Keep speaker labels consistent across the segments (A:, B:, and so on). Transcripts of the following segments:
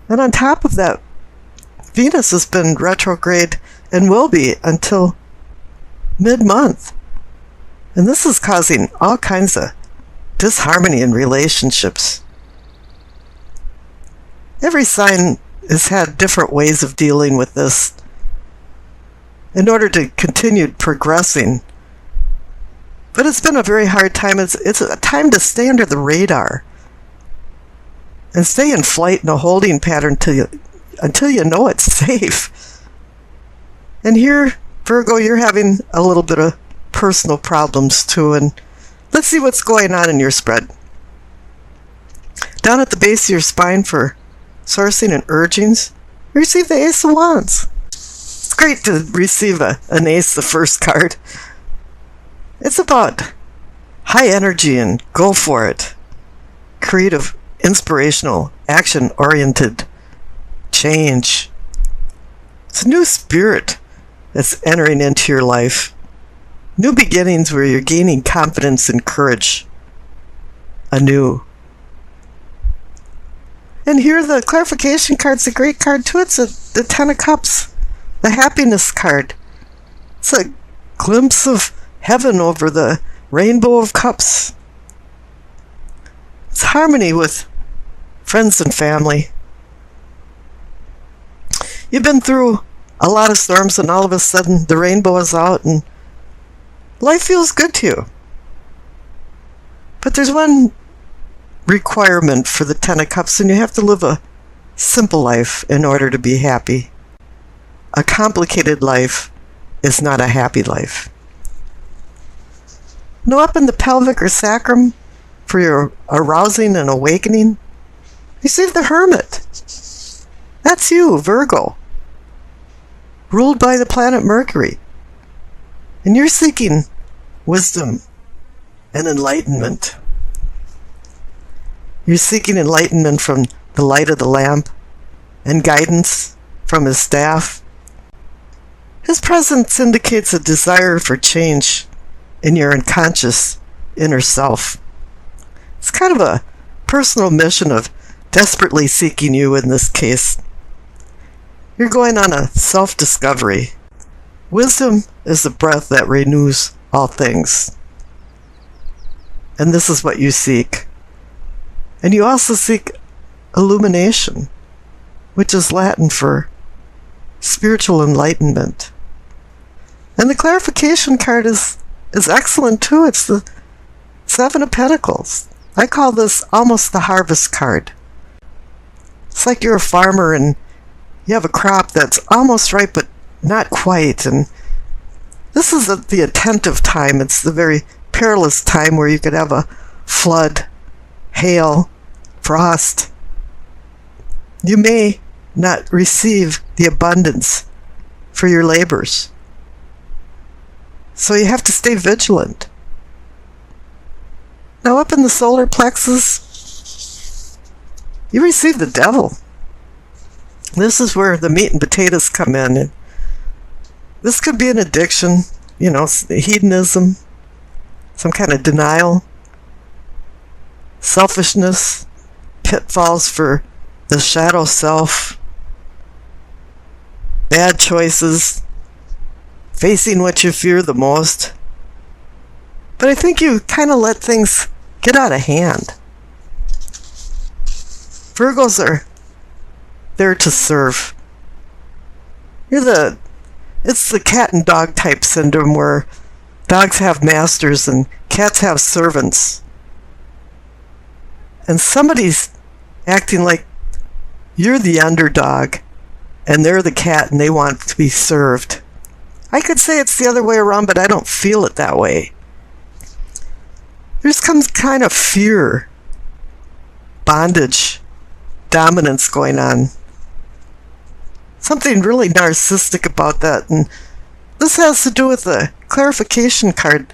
A: And on top of that, Venus has been retrograde and will be until mid-month. And this is causing all kinds of disharmony in relationships. Every sign has had different ways of dealing with this in order to continue progressing. But it's been a very hard time. It's a time to stay under the radar and stay in flight in a holding pattern until you know it's safe. And here, Virgo, you're having a little bit of personal problems too. And let's see what's going on in your spread. Down at the base of your spine for sourcing and urgings, receive the Ace of Wands. It's great to receive an ace, the first card. It's about high energy and go for it. Creative, inspirational, action-oriented change. It's a new spirit that's entering into your life. New beginnings where you're gaining confidence and courage anew. And here the clarification card's a great card too. It's the Ten of Cups, the happiness card. It's a glimpse of heaven over the rainbow of cups. It's harmony with friends and family. You've been through a lot of storms and all of a sudden the rainbow is out and life feels good to you. But there's one requirement for the Ten of Cups, and you have to live a simple life in order to be happy. A complicated life is not a happy life. Now up in the pelvic or sacrum for your arousing and awakening, receive the Hermit. That's you, Virgo, ruled by the planet Mercury. And you're seeking wisdom and enlightenment. You're seeking enlightenment from the light of the lamp and guidance from his staff. His presence indicates a desire for change in your unconscious inner self. It's kind of a personal mission of desperately seeking you in this case. You're going on a self-discovery. Wisdom is the breath that renews all things. And this is what you seek. And you also seek illumination, which is Latin for spiritual enlightenment. And the clarification card is excellent too. It's the Seven of Pentacles. I call this almost the harvest card. It's like you're a farmer and you have a crop that's almost ripe but not quite. And this is the attentive time. It's the very perilous time where you could have a flood, hail, frost. You may not receive the abundance for your labors. So you have to stay vigilant. Now up in the solar plexus, you receive the Devil. This is where the meat and potatoes come in. And this could be an addiction, hedonism, some kind of denial, selfishness, pitfalls for the shadow self, bad choices, facing what you fear the most. But I think you kind of let things get out of hand. Virgos are there to serve. It's the cat and dog type syndrome where dogs have masters and cats have servants. And somebody's acting like you're the underdog and they're the cat and they want to be served. I could say it's the other way around, but I don't feel it that way. There's some kind of fear, bondage, dominance going on. Something really narcissistic about that. And this has to do with the clarification card,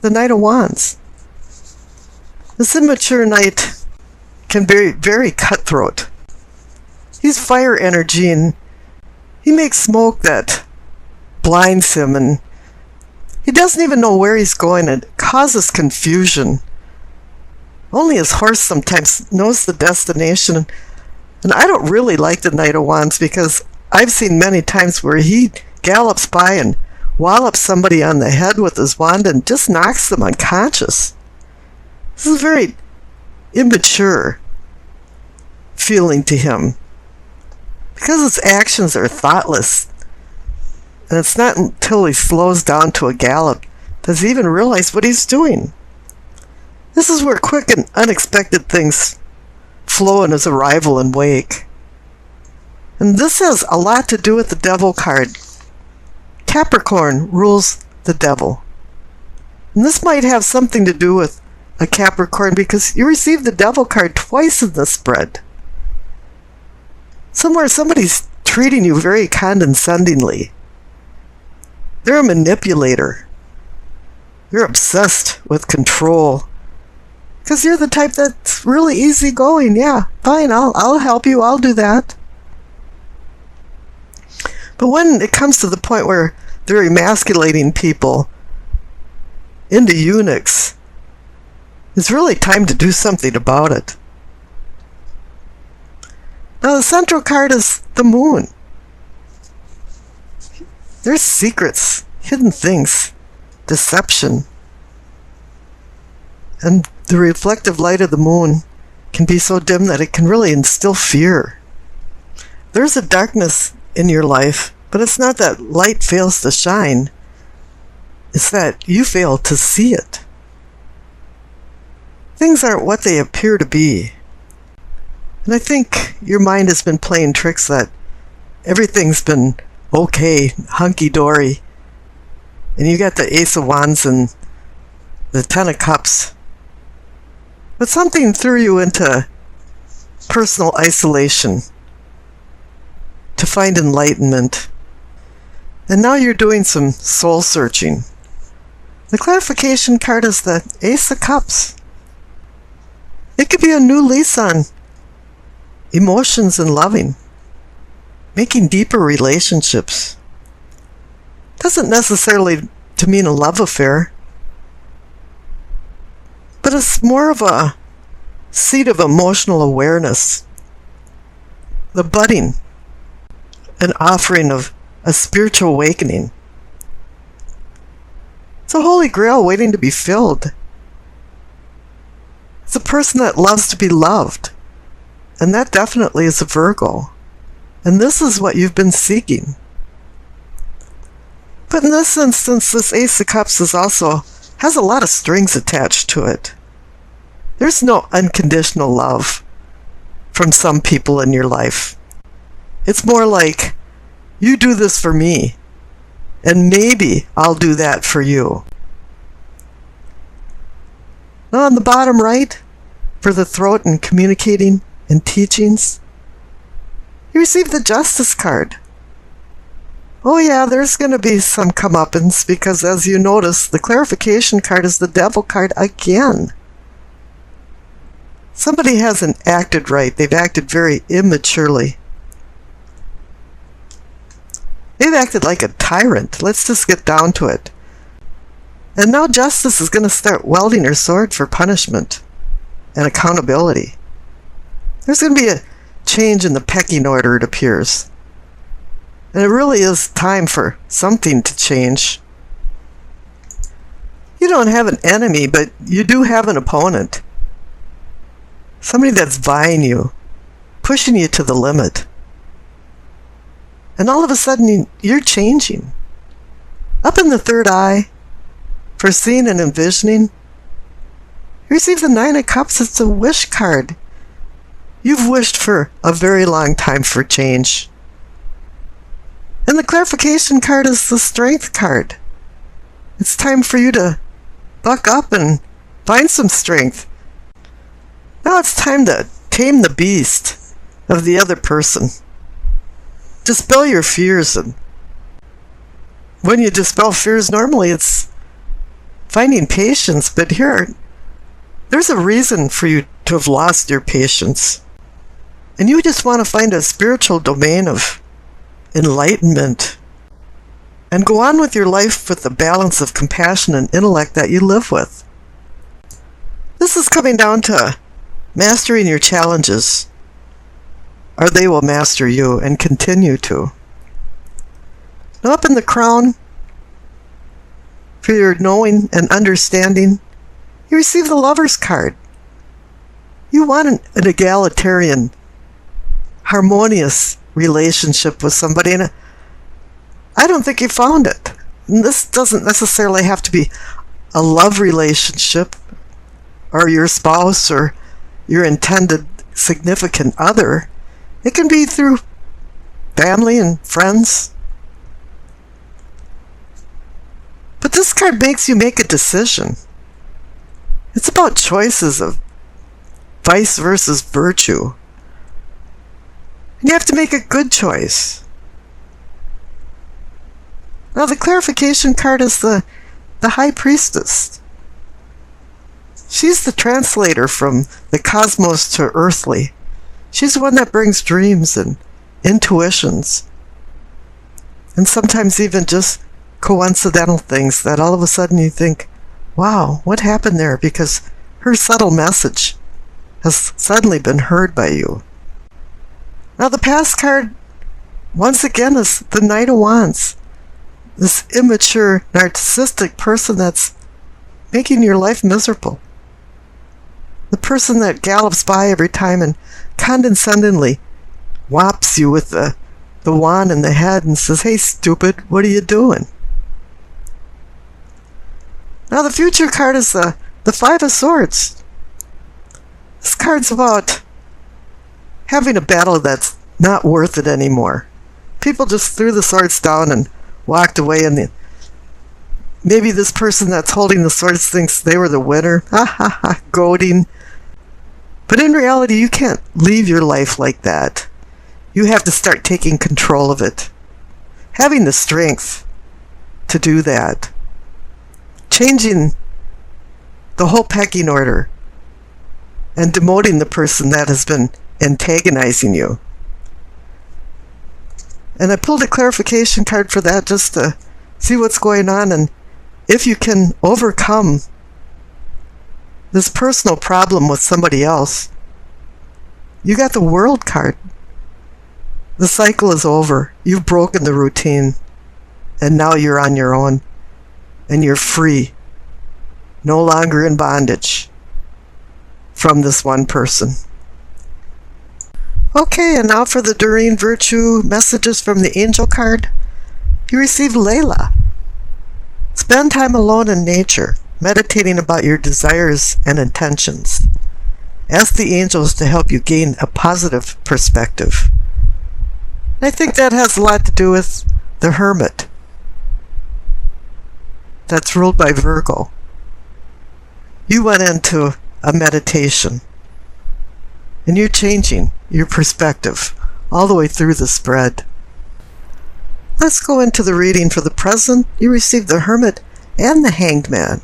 A: the Knight of Wands. This immature knight can be very cutthroat. He's fire energy and he makes smoke that blinds him, and he doesn't even know where he's going. It causes confusion. Only his horse sometimes knows the destination. And I don't really like the Knight of Wands because I've seen many times where he gallops by and wallops somebody on the head with his wand and just knocks them unconscious. This is a very immature feeling to him because his actions are thoughtless. And it's not until he slows down to a gallop does he even realize what he's doing. This is where quick and unexpected things flow in his arrival and wake. And this has a lot to do with the Devil card. Capricorn rules the Devil. And this might have something to do with a Capricorn because you received the Devil card twice in the spread. Somewhere somebody's treating you very condescendingly. They're a manipulator. You're obsessed with control. Because you're the type that's really easygoing. Yeah, fine, I'll help you, I'll do that. But when it comes to the point where they're emasculating people into eunuchs, it's really time to do something about it. Now the central card is the Moon. There's secrets, hidden things, deception. And the reflective light of the moon can be so dim that it can really instill fear. There's a darkness in your life, but it's not that light fails to shine. It's that you fail to see it. Things aren't what they appear to be. And I think your mind has been playing tricks that everything's been okay, hunky-dory. And you got the Ace of Wands and the Ten of Cups. But something threw you into personal isolation to find enlightenment. And now you're doing some soul searching. The clarification card is the Ace of Cups. It could be a new lease on emotions and loving, making deeper relationships. Doesn't necessarily to mean a love affair, but it's more of a seed of emotional awareness, the budding, an offering of a spiritual awakening. It's a holy grail waiting to be filled. It's a person that loves to be loved, and that definitely is a Virgo. And this is what you've been seeking. But in this instance, this Ace of Cups is also has a lot of strings attached to it. There's no unconditional love from some people in your life. It's more like, you do this for me, and maybe I'll do that for you. Now on the bottom right, for the throat and communicating and teachings, you receive the Justice card. Oh yeah, there's going to be some comeuppance because, as you notice, the clarification card is the Devil card again. Somebody hasn't acted right. They've acted very immaturely. They've acted like a tyrant. Let's just get down to it. And now Justice is going to start wielding her sword for punishment and accountability. There's going to be a change in the pecking order, it appears. And it really is time for something to change. You don't have an enemy, but you do have an opponent. Somebody that's vying you, pushing you to the limit. And all of a sudden, you're changing. Up in the third eye, foreseeing and envisioning, you receive the Nine of Cups. It's a wish card. You've wished for a very long time for change. And the clarification card is the Strength card. It's time for you to buck up and find some strength. Now it's time to tame the beast of the other person. Dispel your fears. And when you dispel fears, normally it's finding patience, but here, there's a reason for you to have lost your patience. And you just want to find a spiritual domain of enlightenment and go on with your life with the balance of compassion and intellect that you live with. This is coming down to mastering your challenges. or they will master you and continue to. Now up in the crown, for your knowing and understanding, you receive the Lover's card. You want an egalitarian, harmonious relationship with somebody, and I don't think you found it. And this doesn't necessarily have to be a love relationship or your spouse or your intended significant other. It can be through family and friends. But this card makes you make a decision. It's about choices of vice versus virtue. And you have to make a good choice. Now the clarification card is the High Priestess. She's the translator from the cosmos to earthly. She's the one that brings dreams and intuitions. And sometimes even just coincidental things that all of a sudden you think, wow, what happened there? Because her subtle message has suddenly been heard by you. Now the past card, once again, is the Knight of Wands. This immature, narcissistic person that's making your life miserable. The person that gallops by every time and condescendingly whops you with the wand in the head and says, hey, stupid, what are you doing? Now the future card is the Five of Swords. This card's about having a battle that's not worth it anymore. People just threw the swords down and walked away, and maybe this person that's holding the swords thinks they were the winner. Ha ha ha, goading. But in reality, you can't leave your life like that. You have to start taking control of it. Having the strength to do that. Changing the whole pecking order and demoting the person that has been antagonizing you. And I pulled a clarification card for that just to see what's going on and if you can overcome this personal problem with somebody else. You got the World card. The cycle is over. You've broken the routine. And now you're on your own. And you're free. No longer in bondage from this one person. Okay, and now for the Doreen Virtue messages from the Angel card. You receive Layla. Spend time alone in nature, meditating about your desires and intentions. Ask the angels to help you gain a positive perspective. And I think that has a lot to do with the Hermit. That's ruled by Virgo. You went into a meditation. And you're changing your perspective all the way through the spread. Let's go into the reading for the present. You receive the Hermit and the Hanged Man.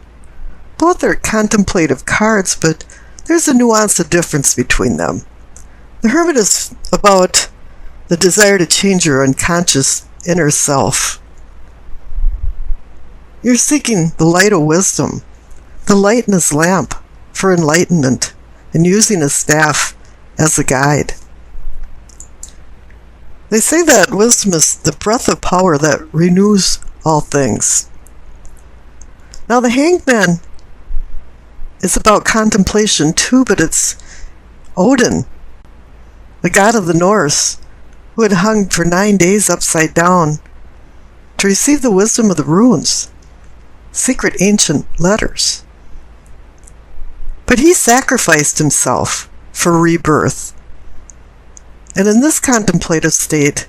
A: Both are contemplative cards, but there's a nuance of difference between them. The Hermit is about the desire to change your unconscious inner self. You're seeking the light of wisdom, the light in his lamp for enlightenment, and using his staff as a guide. They say that wisdom is the breath of power that renews all things. Now the Hanged Man is about contemplation too, but it's Odin, the god of the Norse, who had hung for 9 days upside down to receive the wisdom of the runes, secret ancient letters. But he sacrificed himself for rebirth. And in this contemplative state,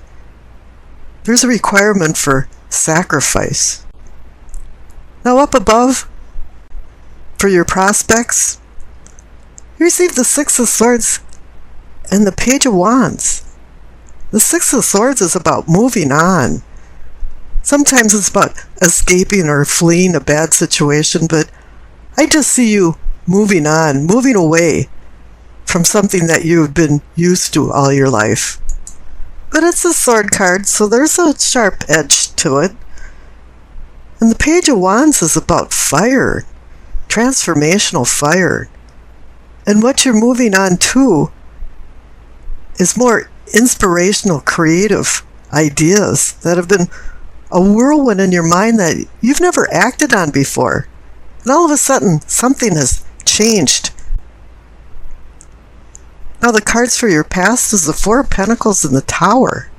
A: there's a requirement for sacrifice. Now up above, for your prospects, you receive the Six of Swords and the Page of Wands. The Six of Swords is about moving on. Sometimes it's about escaping or fleeing a bad situation, but I just see you moving on, moving away from something that you've been used to all your life. But it's a sword card, so there's a sharp edge to it. And the Page of Wands is about fire, transformational fire. And what you're moving on to is more inspirational, creative ideas that have been a whirlwind in your mind that you've never acted on before. And all of a sudden, something has changed. Now, the cards for your past is the Four of Pentacles and the Tower.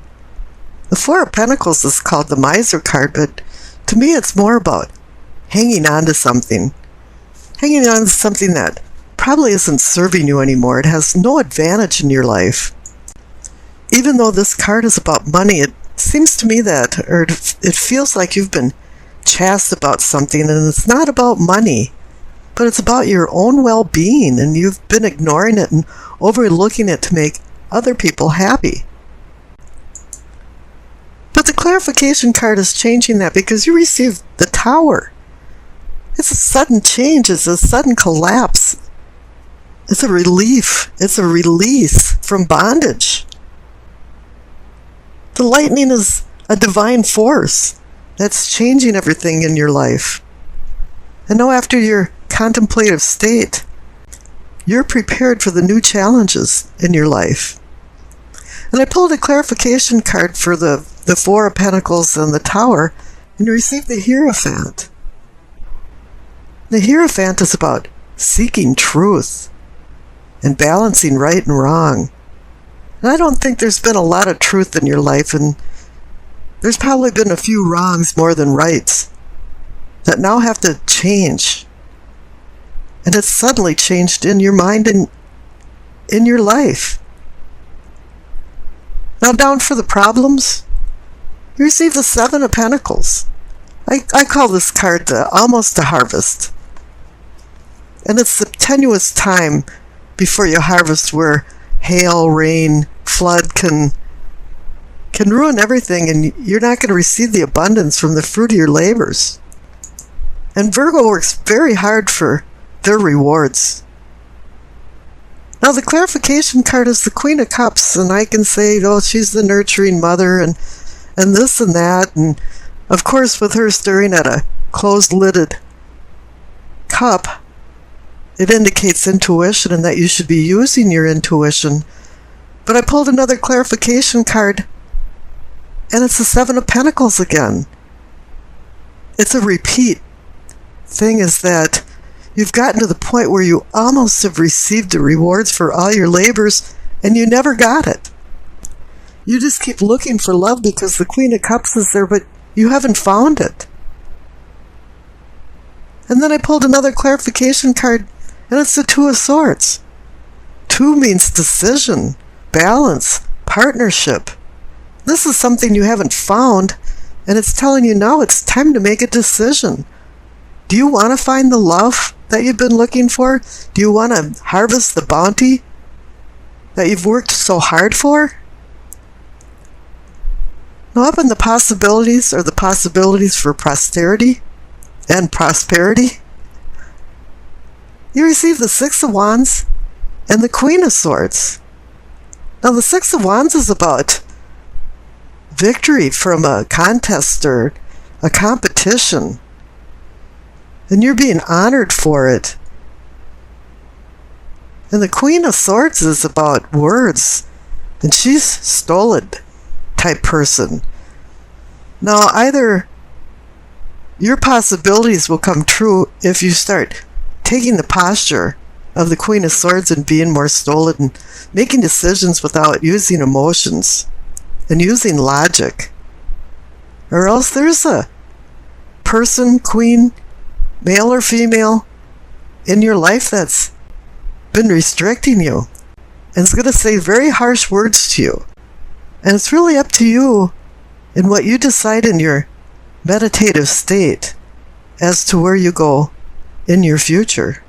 A: The Four of Pentacles is called the Miser card, but to me it's more about hanging on to something. Hanging on to something that probably isn't serving you anymore. It has no advantage in your life. Even though this card is about money, it seems to me that, or it feels like you've been chaste about something, and it's not about money, but it's about your own well-being, and you've been ignoring it and overlooking it to make other people happy. But the clarification card is changing that because you received the Tower. It's a sudden change. It's a sudden collapse. It's a relief. It's a release from bondage. The lightning is a divine force that's changing everything in your life. And now after your contemplative state, you're prepared for the new challenges in your life. And I pulled a clarification card for the Four of Pentacles and the Tower, and you received the Hierophant. The Hierophant is about seeking truth and balancing right and wrong. And I don't think there's been a lot of truth in your life, and there's probably been a few wrongs more than rights that now have to change. And it's suddenly changed in your mind and in your life. Now down for the problems, you receive the Seven of Pentacles. I call this card almost a harvest. And it's the tenuous time before you harvest where hail, rain, flood can ruin everything, and you're not going to receive the abundance from the fruit of your labors. And Virgo works very hard for their rewards. Now the clarification card is the Queen of Cups, and I can say, oh, she's the nurturing mother and this and that, and of course with her staring at a closed-lidded cup, it indicates intuition and that you should be using your intuition. But I pulled another clarification card, and it's the Seven of Pentacles again. It's a repeat. Thing is that you've gotten to the point where you almost have received the rewards for all your labors, and you never got it. You just keep looking for love because the Queen of Cups is there, but you haven't found it. And then I pulled another clarification card, and it's the Two of Swords. Two means decision, balance, partnership. This is something you haven't found, and it's telling you now it's time to make a decision. Do you want to find the love that you've been looking for? Do you want to harvest the bounty that you've worked so hard for? Now up in the possibilities are the possibilities for posterity and prosperity. You receive the Six of Wands and the Queen of Swords. Now the Six of Wands is about victory from a contest or a competition, and you're being honored for it. And the Queen of Swords is about words, and she's stolid type person. Now either your possibilities will come true if you start taking the posture of the Queen of Swords and being more stolid and making decisions without using emotions and using logic. Or else there's a person, queen, male or female, in your life that's been restricting you and is going to say very harsh words to you. And it's really up to you in what you decide in your meditative state as to where you go in your future.